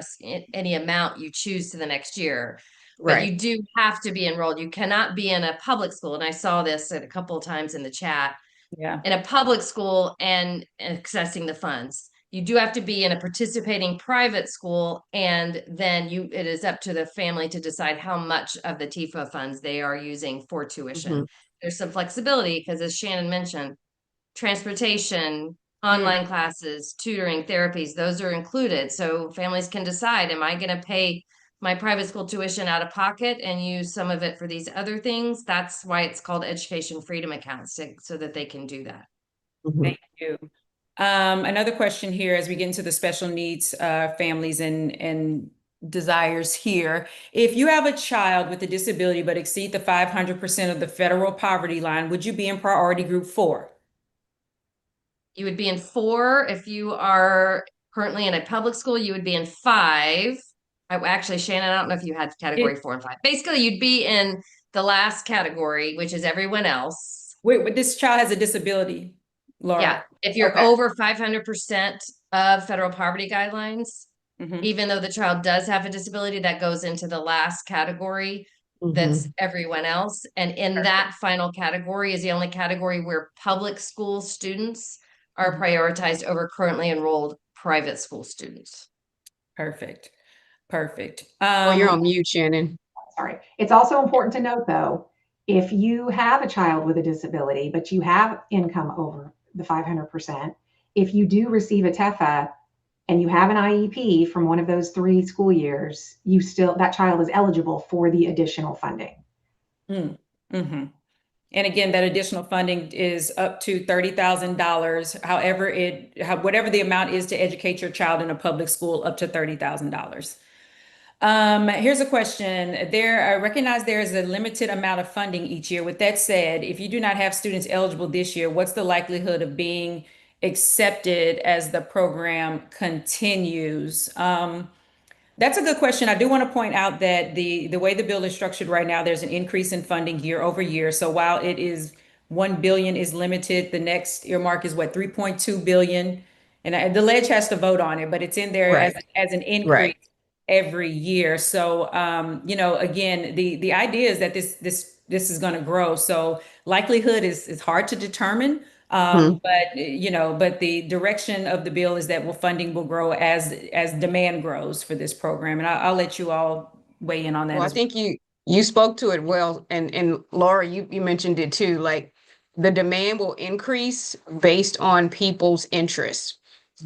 any amount you choose to the next year. But Right. you do have to be enrolled. You cannot be in a public school. And I saw this a couple of times in the chat. Yeah. In a public school and accessing the funds. You do have to be in a participating private school, and then it is up to the family to decide how much of the TEFA funds they are using for tuition. There's some flexibility because, as Shannon mentioned, transportation, online classes, tutoring, therapies, those are included. So families can decide, am I going to pay my private school tuition out of pocket and use some of it for these other things? That's why it's called education freedom accounts, so that they can do that. Thank you. Another question here as we get into the special needs families and desires here. If you have a child with a disability but exceed the 500% of the federal poverty line, would you be in priority group 4? You would be in 4 if you are currently in a public school. You would be in 5. Actually, Shannon, I don't know if you had category 4 and 5. Basically, you'd be in the last category, which is everyone else. Wait, but this child has a disability, Laura. Yeah, if you're Okay. over 500% of federal poverty guidelines, Mhm. even though the child does have a disability, that goes into the last category. That's everyone else. And in that final category is the only category where public school students are prioritized over currently enrolled private school students. Perfect. Perfect. Oh, you're on mute, Shannon. Sorry. It's also important to note, though, if you have a child with a disability, but you have income over the 500%, if you do receive a TEFA and you have an IEP from one of those 3 school years, that child is eligible for the additional funding. Mm-hmm. And again, that additional funding is up to $30,000. Whatever the amount is to educate your child in a public school, up to $30,000. Here's a question. I recognize there is a limited amount of funding each year. With that said, if you do not have students eligible this year, what's the likelihood of being accepted as the program continues? That's a good question. I do want to point out that the way the bill is structured right now, there's an increase in funding year over year. So while it is 1 billion is limited, the next earmark is what, 3.2 billion? And the ledge has to vote on it, but it's in there Right. as an increase Right. every year. So again, the idea is that this is going to grow. So likelihood is hard to determine. But the direction of the bill is that funding will grow as demand grows for this program. And I'll let you all weigh in on that Well, I as well. think you spoke to it well, and Laura, you mentioned it too. Like the demand will increase based on people's interests.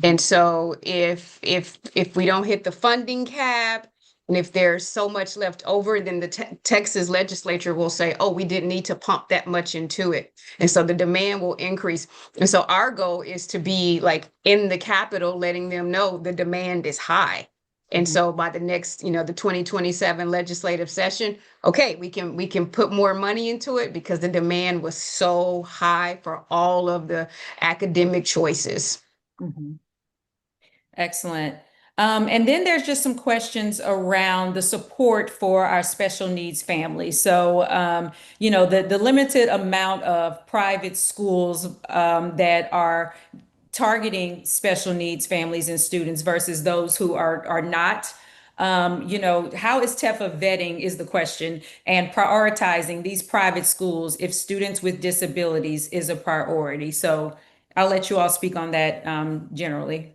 And so if we don't hit the funding cap, and if there's so much left over, then the Texas legislature will say, oh, we didn't need to pump that much into it. And so the demand will increase. And so our goal is to be like in the Capitol, letting them know the demand is high. And so by the next, the 2027 legislative session, okay, we can put more money into it because the demand was so high for all of the academic choices. Mhm. Excellent. And then there's just some questions around the support for our special needs families. So, the limited amount of private schools that are targeting special needs families and students versus those who are not. How is TEFA vetting is the question, and prioritizing these private schools if students with disabilities is a priority. So I'll let you all speak on that generally.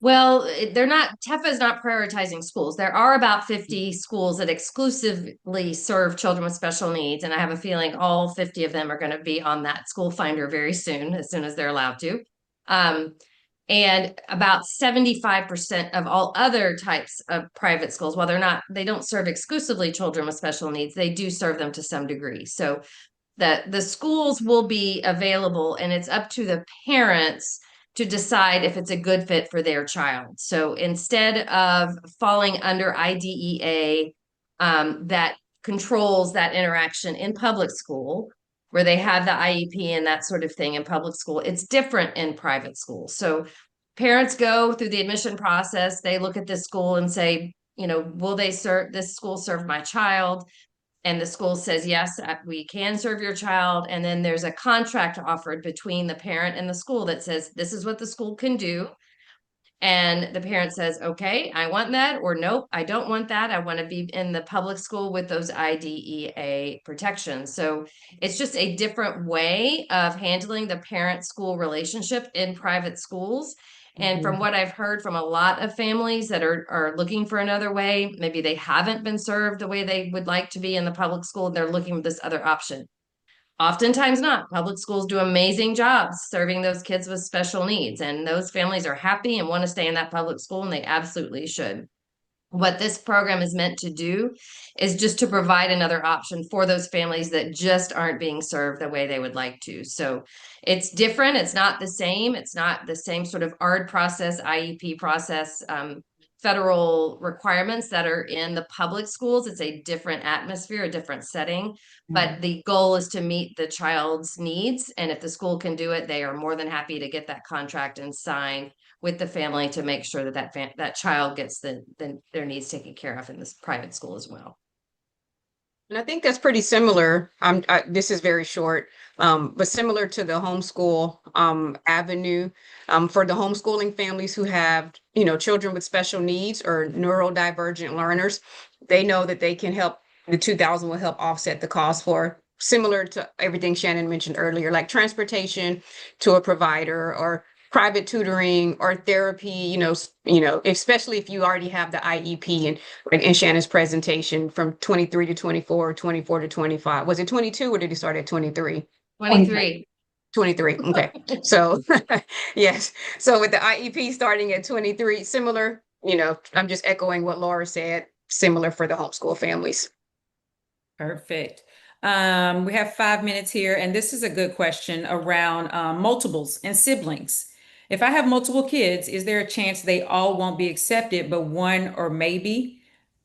Well, they're not, TEFA is not prioritizing schools. There are about 50 schools that exclusively serve children with special needs. And I have a feeling all 50 of them are going to be on that school finder very soon as they're allowed to. And about 75% of all other types of private schools, while they don't serve exclusively children with special needs, they do serve them to some degree. So the schools will be available, and it's up to the parents to decide if it's a good fit for their child. So instead of falling under IDEA, that controls that interaction in public school, where they have the IEP and that sort of thing in public school, it's different in private school. So parents go through the admission process, they look at this school and say, will this school serve my child? And the school says, yes, we can serve your child. And then there's a contract offered between the parent and the school that says, this is what the school can do. And the parent says, okay, I want that, or nope, I don't want that. I want to be in the public school with those IDEA protections. So it's just a different way of handling the parent-school relationship in private schools. And from what I've heard from a lot of families that are looking for another way, maybe they haven't been served the way they would like to be in the public school, they're looking for this other option. Oftentimes not. Public schools do amazing jobs serving those kids with special needs, and those families are happy and want to stay in that public school, and they absolutely should. What this program is meant to do is just to provide another option for those families that just aren't being served the way they would like to. So it's different. It's not the same. It's not the same sort of ARD process, IEP process, federal requirements that are in the public schools. It's a different atmosphere, a different setting, but the goal is to meet the child's needs. And if the school can do it, they are more than happy to get that contract and sign with the family to make sure that that child gets their needs taken care of in this private school as well. And I think that's pretty similar. This is very short, but similar to the homeschool avenue for the homeschooling families who have, children with special needs or neurodivergent learners. They know that they can help. The 2,000 will help offset the cost for, similar to everything Shannon mentioned earlier, like transportation to a provider or private tutoring or therapy, especially if you already have the IEP and like in Shannon's presentation from 23 to 24, 24 to 25. Was it 22 or did it start at 23? 23. 23. Okay. So yes. So with the IEP starting at 23, similar, I'm just echoing what Laura said, similar for the homeschool families. Perfect. We have 5 minutes here, and this is a good question around multiples and siblings. If I have multiple kids, is there a chance they all won't be accepted, but one or maybe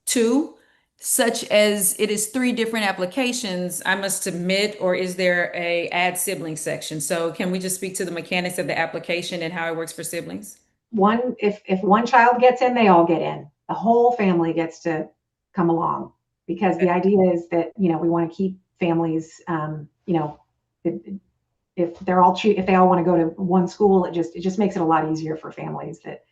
two, such as it is 3 different applications I must submit, or is there a add sibling section? So can we just speak to the mechanics of the application and how it works for siblings? If one child gets in, they all get in. The whole family gets to come along, because the idea is that, we want to keep families, if they all want to go to one school, it just makes it a lot easier for families that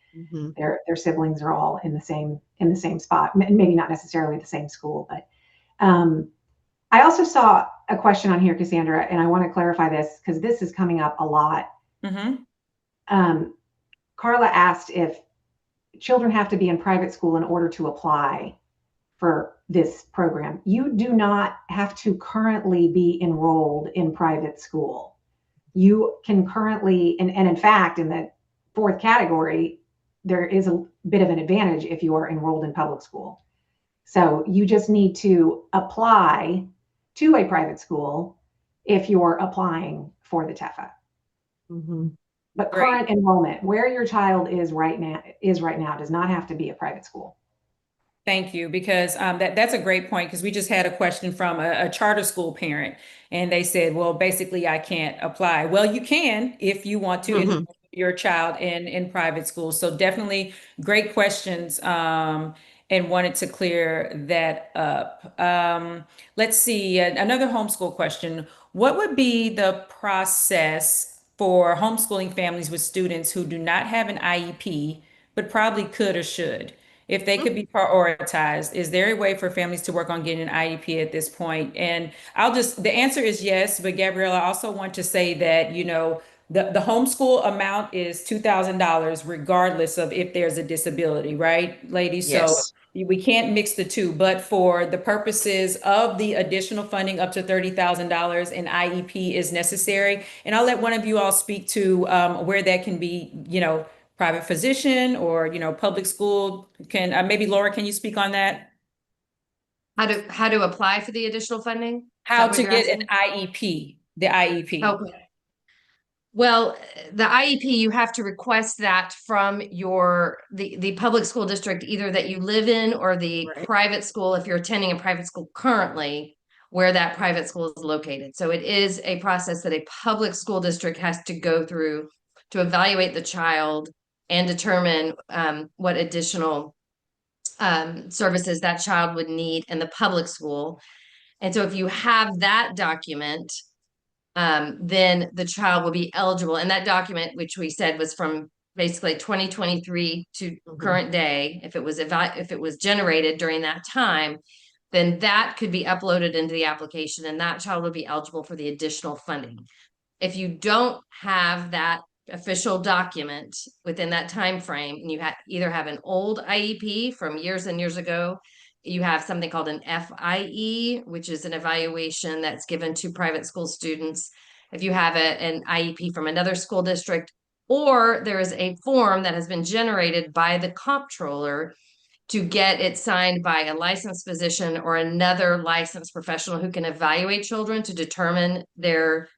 their siblings are all in the same spot. Maybe not necessarily the same school, but I also saw a question on here, Cassandra, and I want to clarify this because this is coming up a lot. Carla asked if children have to be in private school in order to apply. for this program. You do not have to currently be enrolled in private school. You can currently, and in fact, in the fourth category, there is a bit of an advantage if you are enrolled in public school. So you just need to apply to a private school if you're applying for the TEFA. But Great. current enrollment, where your child is right now, does not have to be a private school. Thank you, because that's a great point, because we just had a question from a charter school parent, and they said, well, basically, I can't apply. Well, you can if you want to enroll your child in private school. So definitely great questions, and wanted to clear that up. Let's see, another homeschool question. What would be the process for homeschooling families with students who do not have an IEP, but probably could or should? If they could be prioritized, is there a way for families to work on getting an IEP at this point? And the answer is yes, but Gabriella, I also want to say that, the homeschool amount is $2,000 regardless of if there's a disability, right, ladies? So Yes. we can't mix the two, but for the purposes of the additional funding up to $30,000, an IEP is necessary. And I'll let one of you all speak to where that can be, private physician or, public school. Can maybe Laura, can you speak on that? How to apply for the additional funding? Is How that what to you're get an asking? IEP, the IEP. Okay. Well, the IEP, you have to request that from the public school district, either that you live in or the Right. private school, if you're attending a private school currently, where that private school is located. So it is a process that a public school district has to go through to evaluate the child and determine what additional services that child would need in the public school. And so if you have that document, then the child will be eligible. And that document, which we said was from basically 2023 to current day, if it was generated during that time, then that could be uploaded into the application and that child would be eligible for the additional funding. If you don't have that official document within that time frame, and you either have an old IEP from years and years ago, you have something called an FIE, which is an evaluation that's given to private school students. If you have an IEP from another school district, or there is a form that has been generated by the comptroller to get it signed by a licensed physician or another licensed professional who can evaluate children to determine their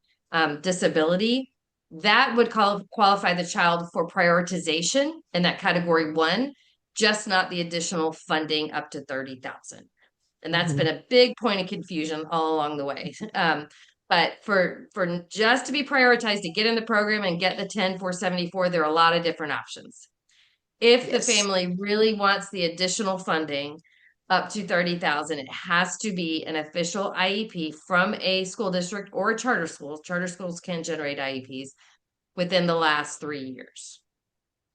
disability, that would qualify the child for prioritization in that category 1, just not the additional funding up to 30,000. And that's been a big point of confusion all along the way. But for just to be prioritized to get in the program and get the 10,474, there are a lot of different options. If the family really wants the additional funding up to 30,000, it has to be an official IEP from a school district or a charter school. Charter schools can generate IEPs within the last 3 years.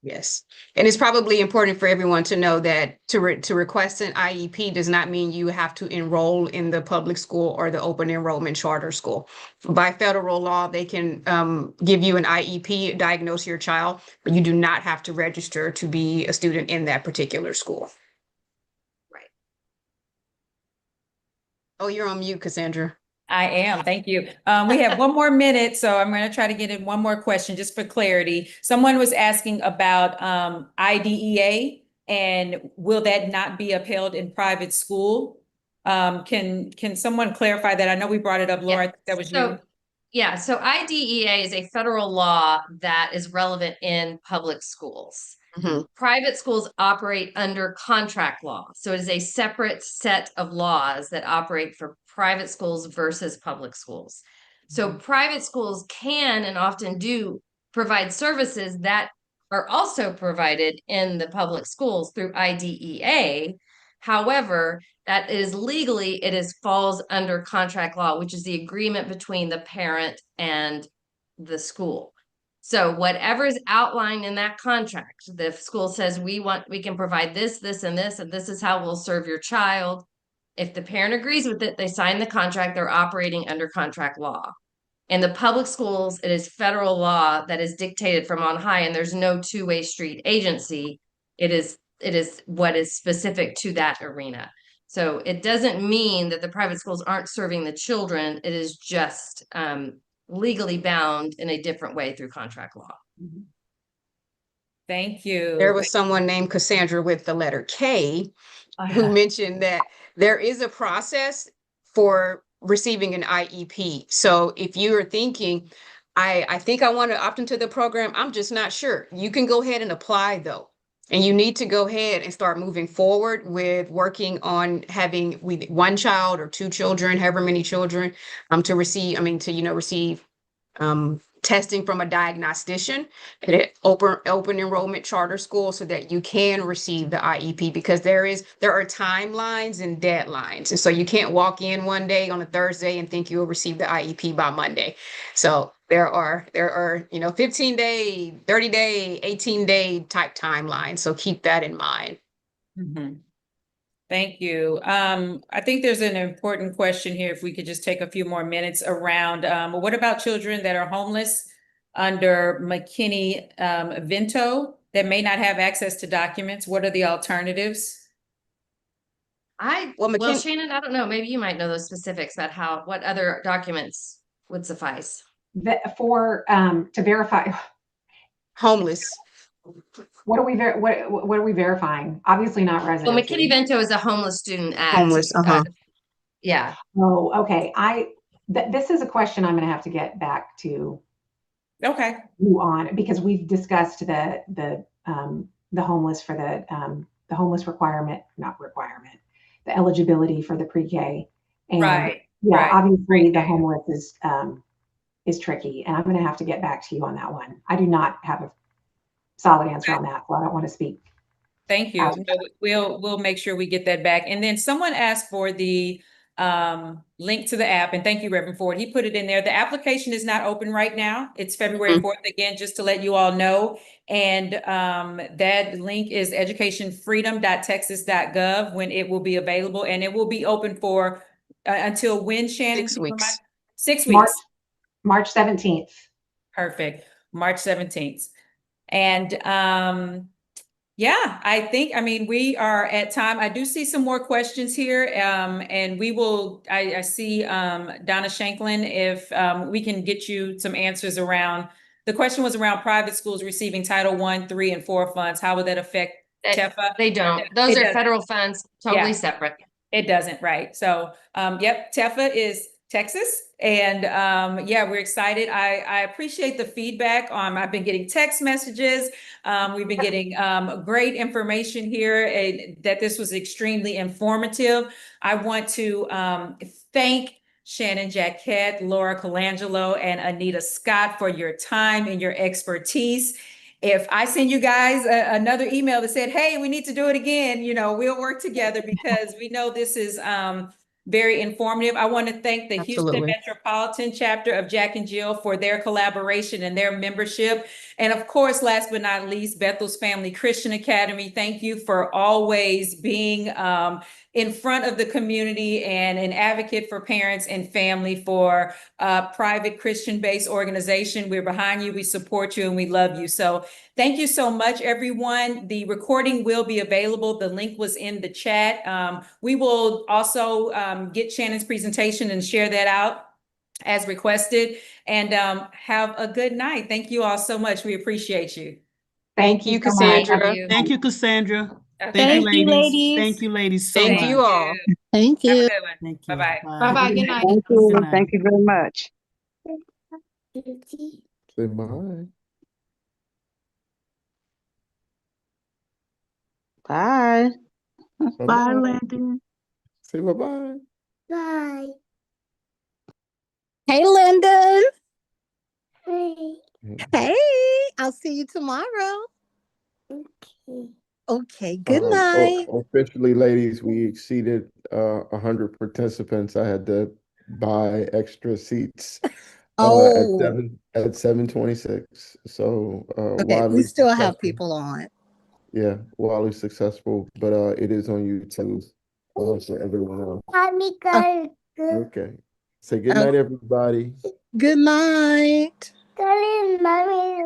Yes. And it's probably important for everyone to know that to request an IEP does not mean you have to enroll in the public school or the open enrollment charter school. By federal law, they can give you an IEP, diagnose your child, but you do not have to register to be a student in that particular school. Right. Oh, you're on mute, Cassandra. I am. Thank you. We have one more minute, so I'm going to try to get in one more question just for clarity. Someone was asking about IDEA, and will that not be upheld in private school? Can someone clarify that? I know we brought it up, Laura. I think that was you. Yeah, so IDEA is a federal law that is relevant in public schools. Private schools operate under contract law. So it is a separate set of laws that operate for private schools versus public schools. So private schools can and often do provide services that are also provided in the public schools through IDEA. However, that is legally, falls under contract law, which is the agreement between the parent and the school. So whatever is outlined in that contract, the school says we can provide this, this, and this is how we'll serve your child. If the parent agrees with it, they sign the contract, they're operating under contract law. In the public schools, it is federal law that is dictated from on high, and there's no two-way street agency. It is what is specific to that arena. So it doesn't mean that the private schools aren't serving the children. It is just legally bound in a different way through contract law. Thank you. There was someone named Cassandra with the letter K who mentioned that there is a process for receiving an IEP. So if you are thinking, I think I want to opt into the program, I'm just not sure. You can go ahead and apply though. And you need to go ahead and start moving forward with working on having with one child or two children, however many children, to receive, receive testing from a diagnostician at an open enrollment charter school so that you can receive the IEP, because there are timelines and deadlines. And so you can't walk in one day on a Thursday and think you'll receive the IEP by Monday. So there are 15-day, 30-day, 18-day type timelines. So keep that in mind. Mhm. Thank you. I think there's an important question here, if we could just take a few more minutes around, what about children that are homeless under McKinney Vento that may not have access to documents? What are the alternatives? Well, Shannon, I don't know. Maybe you might know those specifics about what other documents would suffice. To verify, homeless. what are we verifying? Obviously not Well, residency. McKinney Vento is a homeless student act. Homeless, Yeah. Oh, okay. This is a question I'm going to have to get back to Okay. you on, because we've discussed the homeless for the homeless the eligibility for the pre-K. And Right. yeah, right. obviously the homeless is tricky, and I'm going to have to get back to you on that one. I do not have a solid answer on that, so I don't want to speak. Thank you. We'll make sure we get that back. And then someone asked for the link to the app, and thank you, Reverend Ford. He put it in there. The application is not open right now. It's February 4th, again, just to let you all know. And that link is educationfreedom.texas.gov when it will be available, and it will be open for until when, Shannon? 6 weeks. 6 weeks. March 17th. Perfect. March 17th. And yeah, I mean, we are at time. I do see some more questions here. And we will, I see Donna Shanklin, if we can get you some answers around. The question was around private schools receiving Title I, III, and IV funds. How would that affect TEFA? They don't. Those It are doesn't. federal funds, totally Yeah. separate. It doesn't, right? So, yep, TEFA is Texas. And yeah, we're excited. I appreciate the feedback. I've been getting text messages. We've been getting great information here, and that this was extremely informative. I want to thank Shannon, Jaquette, Laura Colangelo, and Anita Scott for your time and your expertise. If I send you guys another email that said, hey, we need to do it again, we'll work together, because we know this is very informative. I want to thank the Houston Metropolitan Chapter of Jack and Jill for their collaboration and their membership. And of course, last but not least, Bethel's Family Christian Academy. Thank you for always being in front of the community and an advocate for parents and family, for a private Christian-based organization. We're behind you, we support you, and we love you. So thank you so much, everyone. The recording will be available. The link was in the chat. We will also get Shannon's presentation and share that out as requested. And have a good night. Thank you all so much. We appreciate you. Thank you, Cassandra. Thank you, Cassandra. Okay. Thank you, ladies. Thank you, ladies, so much. Thank you all. Thank Have a you. good one. Thank you. Bye-bye. Bye-bye. Good night. Thank Good you. night. Thank you very much. Say bye. Bye. Bye-bye. Landon. Say bye-bye. Bye. Hey, Lyndon. Hey, I'll see you tomorrow. Okay, good night. Officially, ladies, we exceeded 100 participants. I had to buy extra seats at 7:26. So Okay, we still have people on. Yeah, Wally's successful, but it is on YouTube. So everyone else. Okay. Say good night, everybody. Good night. Mommy.